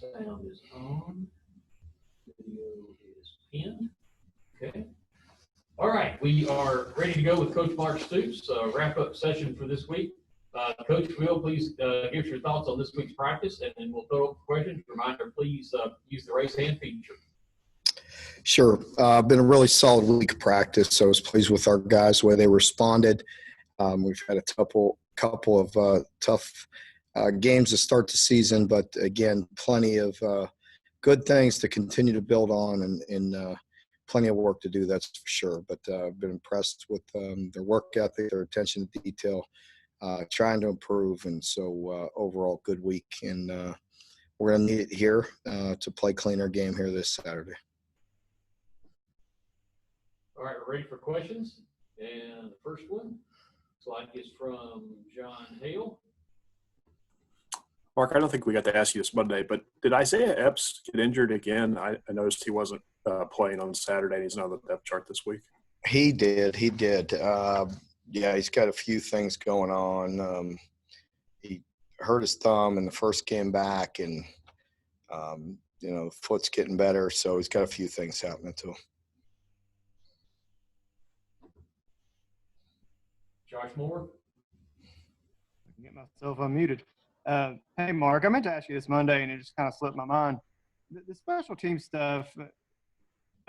Sound is on. Video is pinned. Okay. All right, we are ready to go with Coach Mark Stoops. Wrap-up session for this week. Coach Will, please give us your thoughts on this week's practice, and then we'll throw up questions. Reminder, please use the raise hand feature. Sure. Been a really solid week of practice, so I was pleased with our guys, the way they responded. We've had a couple of tough games to start the season, but, again, plenty of good things to continue to build on and plenty of work to do, that's for sure. But I've been impressed with their work ethic, their attention to detail, trying to improve. And so overall, good week. And we're going to need it here to play cleaner game here this Saturday. All right, we're ready for questions. And the first one looks like it's from John Hale. Mark, I don't think we got to ask you this Monday, but did Isaiah Epps get injured again? I noticed he wasn't playing on Saturday. He's not on the depth chart this week. He did. Yeah, he's got a few things going on. He hurt his thumb in the first game back, and, the foot's getting better, so he's got a few things happening to him. Josh Moore. I can get myself unmuted. Hey, Mark, I meant to ask you this Monday, and it just kind of slipped my mind. The special team stuff,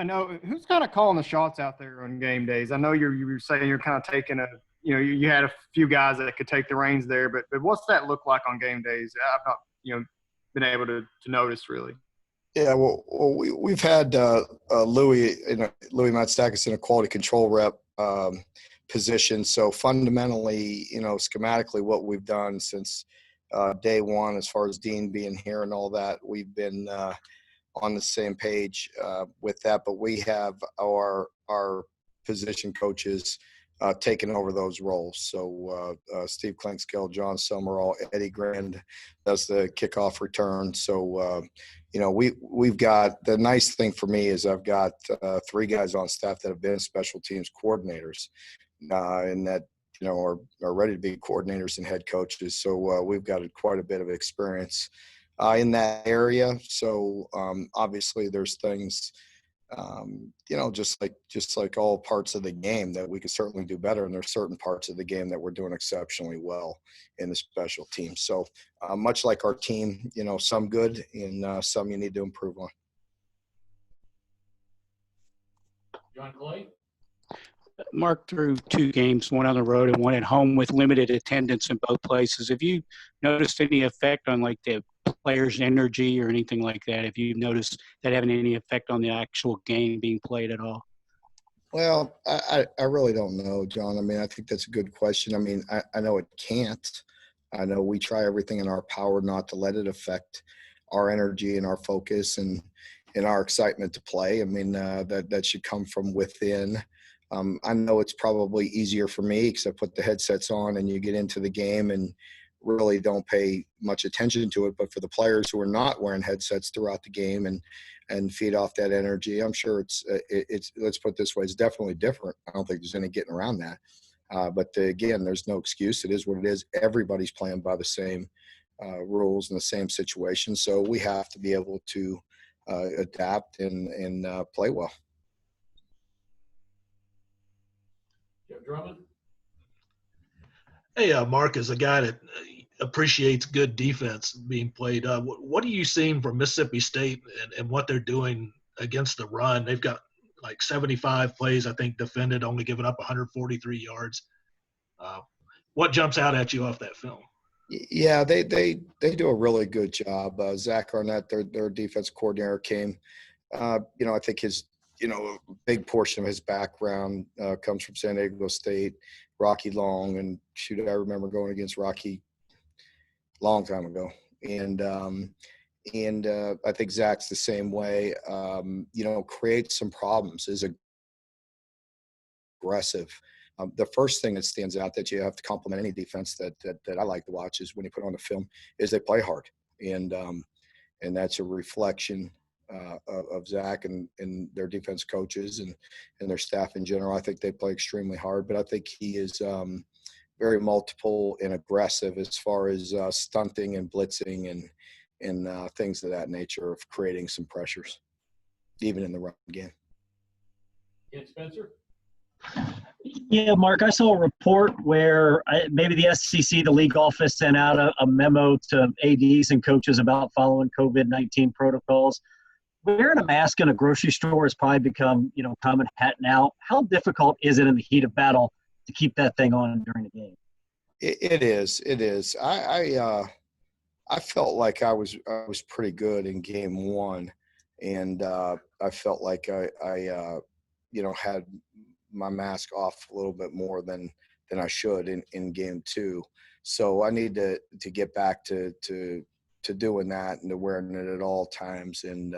I know – who's kind of calling the shots out there on game days? I know you were saying you're kind of taking you had a few guys that could take the reins there, but what's that look like on game days? I've not, been able to notice really. Yeah, well we've had Louis Matstakis in a quality control rep position. So fundamentally, schematically what we've done since day one, as far as Dean being here and all that, we've been on the same page with that. But we have our position coaches taking over those roles. So Steve Klinkskill, John Summerall, Eddie Grand does the kickoff return. So, we've got – the nice thing for me is I've got 3 guys on staff that have been special teams coordinators and that, are ready to be coordinators and head coaches. So we've got quite a bit of experience in that area. So obviously there's things – just like all parts of the game that we could certainly do better. And there's certain parts of the game that we're doing exceptionally well in the special teams. So much like our team, some good and some you need to improve on. John Clay. Mark, through 2 games, one on the road and one at home with limited attendance in both places. Have you noticed any effect on the players' energy or anything like that? Have you noticed that having any effect on the actual game being played at all? Well, I really don't know, John. I mean, I think that's a good question. I mean, I know it can't. I know we try everything in our power not to let it affect our energy and our focus and our excitement to play. I mean, that should come from within. I know it's probably easier for me because I put the headsets on and you get into the game and really don't pay much attention to it. But for the players who are not wearing headsets throughout the game and feed off that energy, I'm sure it's let's put it this way, it's definitely different. I don't think there's any getting around that. But again, there's no excuse. It is what it is. Everybody's playing by the same rules in the same situation. So we have to be able to adapt and play well. Jeff Drummond. Hey, Mark, as a guy that appreciates good defense being played, what are you seeing from Mississippi State and what they're doing against the run? They've got 75 plays, I think, defended, only giving up 143 yards. What jumps out at you off that film? Yeah, they do a really good job. Zach Arnett, their defense coordinator, came. I think his a big portion of his background comes from San Diego State, Rocky Long, and I remember going against Rocky a long time ago. And I think Zach's the same way. Creates some problems, is aggressive. The first thing that stands out that you have to compliment any defense that I like to watch is when you put on the film is they play hard, and that's a reflection of Zach and their defense coaches and their staff in general. I think they play extremely hard, but I think he is very multiple and aggressive as far as stunting and blitzing things of that nature of creating some pressures, even in the run game. Kent Spencer? Yeah, Mark, I saw a report where maybe the SEC, the league office, sent out a memo to ADs and coaches about following COVID-19 protocols. Wearing a mask in a grocery store has probably become, common hat now. How difficult is it in the heat of battle to keep that thing on during the game? It is. I felt like I was pretty good in game one, and I felt like I had my mask off a little bit more than I should in game two. So I need to get back to doing that and to wearing it at all times. And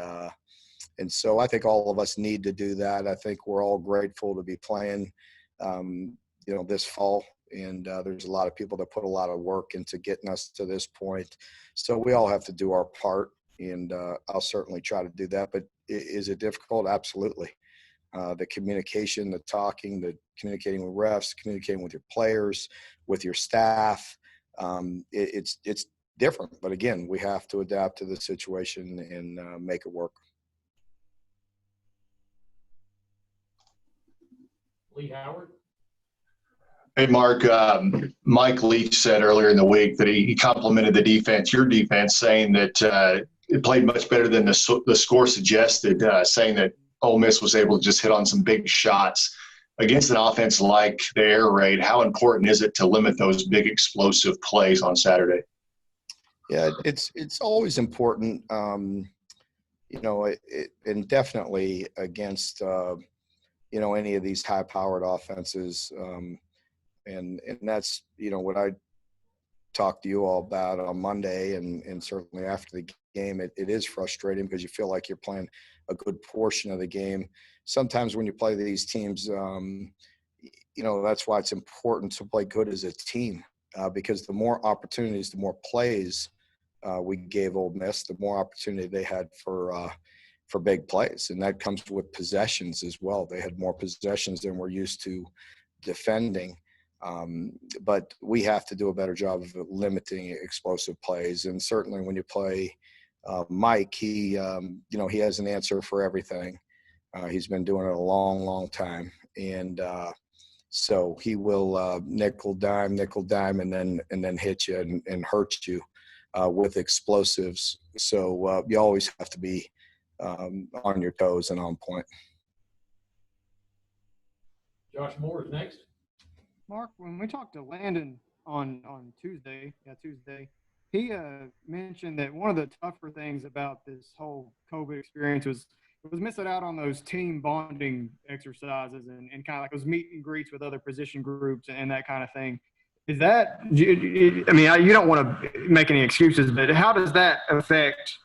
so I think all of us need to do that. I think we're all grateful to be playing, this fall. And there's a lot of people that put a lot of work into getting us to this point. So we all have to do our part, and I'll certainly try to do that. But is it difficult? Absolutely. The communication, the talking, the communicating with refs, communicating with your players, with your staff, it's different. But again, we have to adapt to the situation and make it work. Lee Howard? Hey, Mark. Mike Leach said earlier in the week that he complimented the defense, your defense, saying that it played much better than the score suggested, saying that Ole Miss was able to just hit on some big shots against an offense like the air raid. How important is it to limit those big explosive plays on Saturday? Yeah, it's always important, and definitely against any of these high-powered offenses. And that's, what I talked to you all about on Monday and certainly after the game. It is frustrating because you feel like you're playing a good portion of the game. Sometimes when you play these teams, that's why it's important to play good as a team because the more opportunities, the more plays we gave Ole Miss, the more opportunity they had for big plays. And that comes with possessions as well. They had more possessions than we're used to defending. But we have to do a better job of limiting explosive plays. And certainly when you play Mike, he has an answer for everything. He's been doing it a long, long time. And so he will nickel dime, and then hit you and hurt you with explosives. So you always have to be on your toes and on point. Josh Moore is next. Mark, when we talked to Landon on Tuesday, he mentioned that one of the tougher things about this whole COVID experience was missing out on those team bonding exercises and kind of like those meet and greets with other position groups and that kind of thing. Is that – you don't want to make any excuses, but how does that affect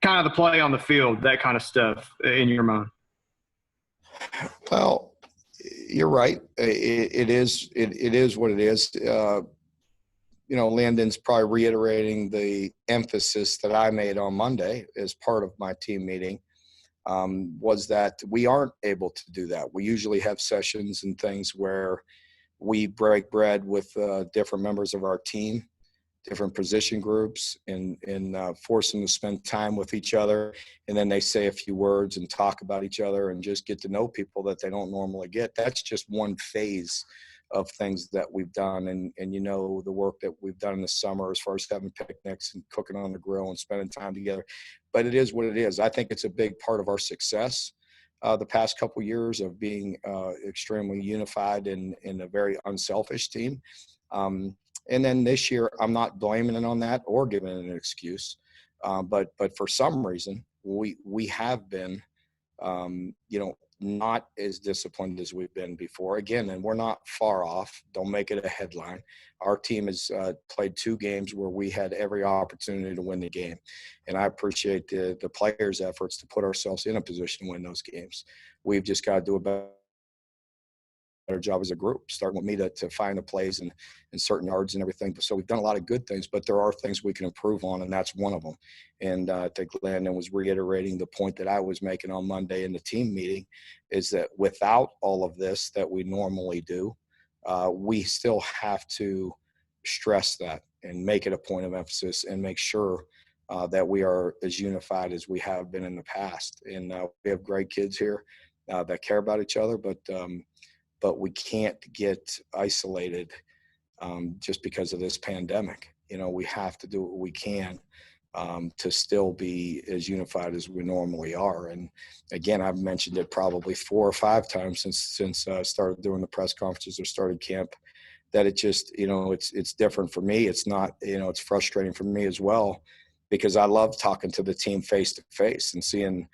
kind of the play on the field, that kind of stuff in your mind? Well, you're right. It is what it is. Landon's probably reiterating the emphasis that I made on Monday as part of my team meeting, was that we aren't able to do that. We usually have sessions and things where we break bread with different members of our team, different position groups, and force them to spend time with each other. And then they say a few words and talk about each other and just get to know people that they don't normally get. That's just one phase of things that we've done. And the work that we've done in the summer as far as having picnics and cooking on the grill and spending time together. But it is what it is. I think it's a big part of our success the past couple of years of being extremely unified and a very unselfish team. And then this year, I'm not blaming it on that or giving it an excuse. But for some reason, we have been, not as disciplined as we've been before. Again, and we're not far off. Don't make it a headline. Our team has played 2 games where we had every opportunity to win the game. And I appreciate the players' efforts to put ourselves in a position to win those games. We've just got to do a better job as a group, starting with me to find the plays and certain yards and everything. So we've done a lot of good things, but there are things we can improve on, and that's one of them. And I think Landon was reiterating the point that I was making on Monday in the team meeting, is that without all of this that we normally do, we still have to stress that and make it a point of emphasis and make sure that we are as unified as we have been in the past. And we have great kids here that care about each other, but we can't get isolated just because of this pandemic. We have to do what we can to still be as unified as we normally are. And again, I've mentioned it probably 4 or 5 times since I started doing the press conferences or started camp, that it just, it's different for me. It's not, it's frustrating for me as well, because I love talking to the team face to face and seeing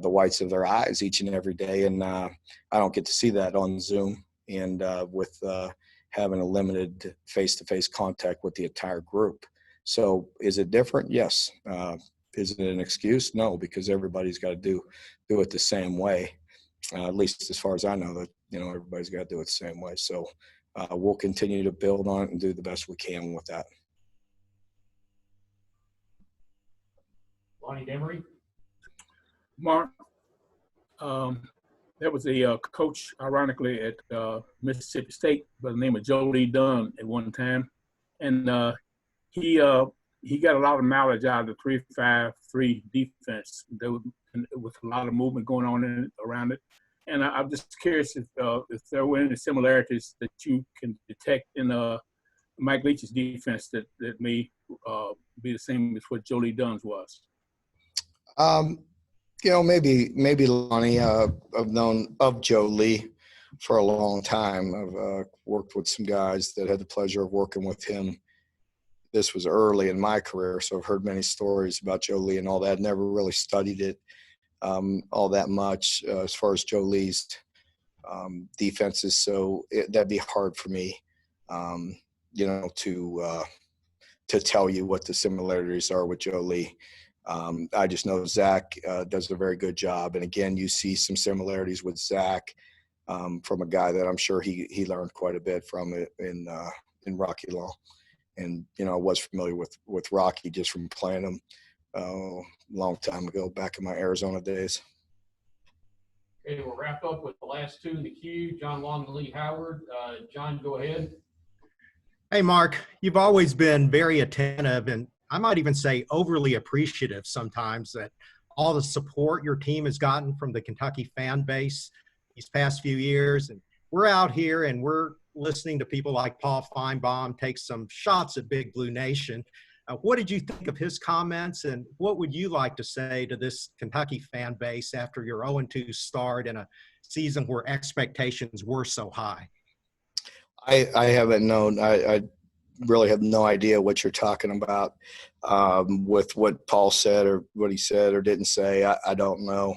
the whites of their eyes each and every day. And I don't get to see that on Zoom and with having a limited face-to-face contact with the entire group. So is it different? Yes. Is it an excuse? No, because everybody's got to do it the same way. At least as far as I know, that everybody's got to do it the same way. So we'll continue to build on it and do the best we can with that. Lonnie Demery. Mark, there was a coach, ironically, at Mississippi State by the name of Lee Dunn at one time, and he got a lot of mileage out of the 3-5-3 defense. There was with a lot of movement going on around it, and I'm just curious if there were any similarities that you can detect in Mike Leach's defense that may be the same as what Lee Dunn's was. Maybe Lonnie. I've known of Joe Lee for a long time. I've worked with some guys that had the pleasure of working with him. This was early in my career, so I've heard many stories about Joe Lee and all that. Never really studied it all that much as far as Joe Lee's defenses. So that'd be hard for me, to tell you what the similarities are with Joe Lee. I just know Zach does a very good job. And again, you see some similarities with Zach from a guy that I'm sure he learned quite a bit from it in Rocky Law. And, I was familiar with Rocky just from playing him a long time ago, back in my Arizona days. Okay, we'll wrap up with the last 2 in the queue, John Long and Lee Howard. John, go ahead. Hey, Mark, you've always been very attentive and I might even say overly appreciative sometimes that all the support your team has gotten from the Kentucky fan base these past few years. And we're out here and we're listening to people like Paul Finebaum take some shots at Big Blue Nation. What did you think of his comments, and what would you like to say to this Kentucky fan base after your 0-2 start in a season where expectations were so high? I haven't known. I really have no idea what you're talking about with what Paul said or what he said or didn't say. I don't know.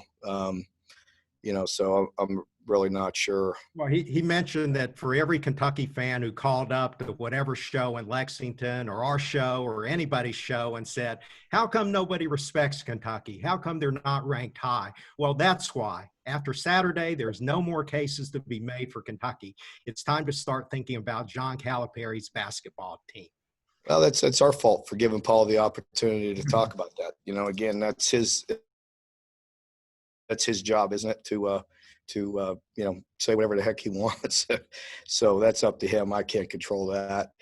So I'm really not sure. Well, he mentioned that for every Kentucky fan who called up to whatever show in Lexington or our show or anybody's show and said, how come nobody respects Kentucky? How come they're not ranked high? Well, that's why. After Saturday, there's no more cases to be made for Kentucky. It's time to start thinking about John Calipari's basketball team. Well, that's our fault for giving Paul the opportunity to talk about that. Again, that's his job, isn't it? To say whatever the heck he wants. So that's up to him. I can't control that.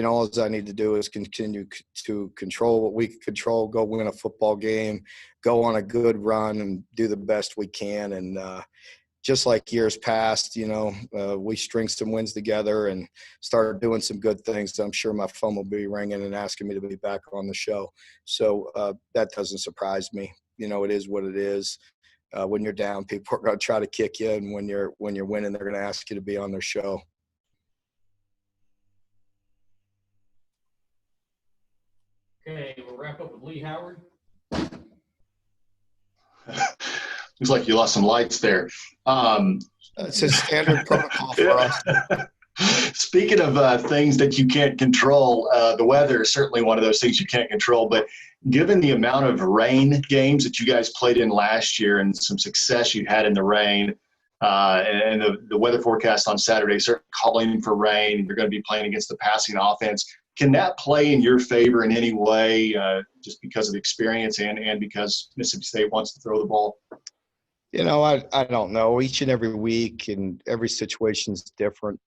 All I need to do is continue to control what we can control, go win a football game, go on a good run and do the best we can. And just like years past, we string some wins together and start doing some good things. I'm sure my phone will be ringing and asking me to be back on the show. So that doesn't surprise me. It is what it is. When you're down, people are going to try to kick you, and when you're winning, they're going to ask you to be on their show. Okay, we'll wrap up with Lee Howard. Looks like you lost some lights there. It's a standard protocol for us. Speaking of things that you can't control, the weather is certainly one of those things you can't control. But given the amount of rain games that you guys played in last year and some success you had in the rain, and the weather forecast on Saturday certainly calling for rain, you're going to be playing against the passing offense. Can that play in your favor in any way, just because of the experience and because Mississippi State wants to throw the ball? I don't know. Each and every week and every situation is different.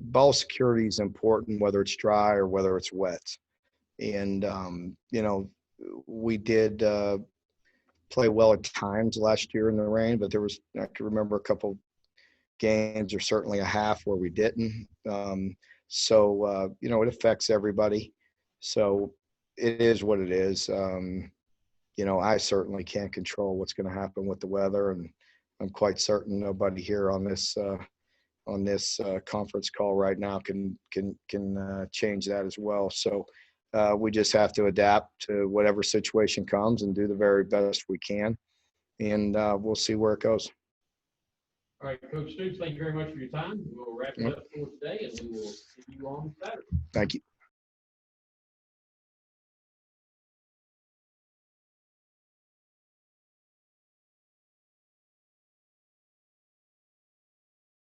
Ball security is important, whether it's dry or whether it's wet. And we did play well at times last year in the rain, but there was, I can remember a couple games or certainly a half where we didn't. It affects everybody. So it is what it is. I certainly can't control what's going to happen with the weather, and I'm quite certain nobody here on this conference call right now can change that as well. So we just have to adapt to whatever situation comes and do the very best we can, and we'll see where it goes. All right, Coach Stoops, thank you very much for your time. We'll wrap it up for today, and we will see you on Saturday. Thank you.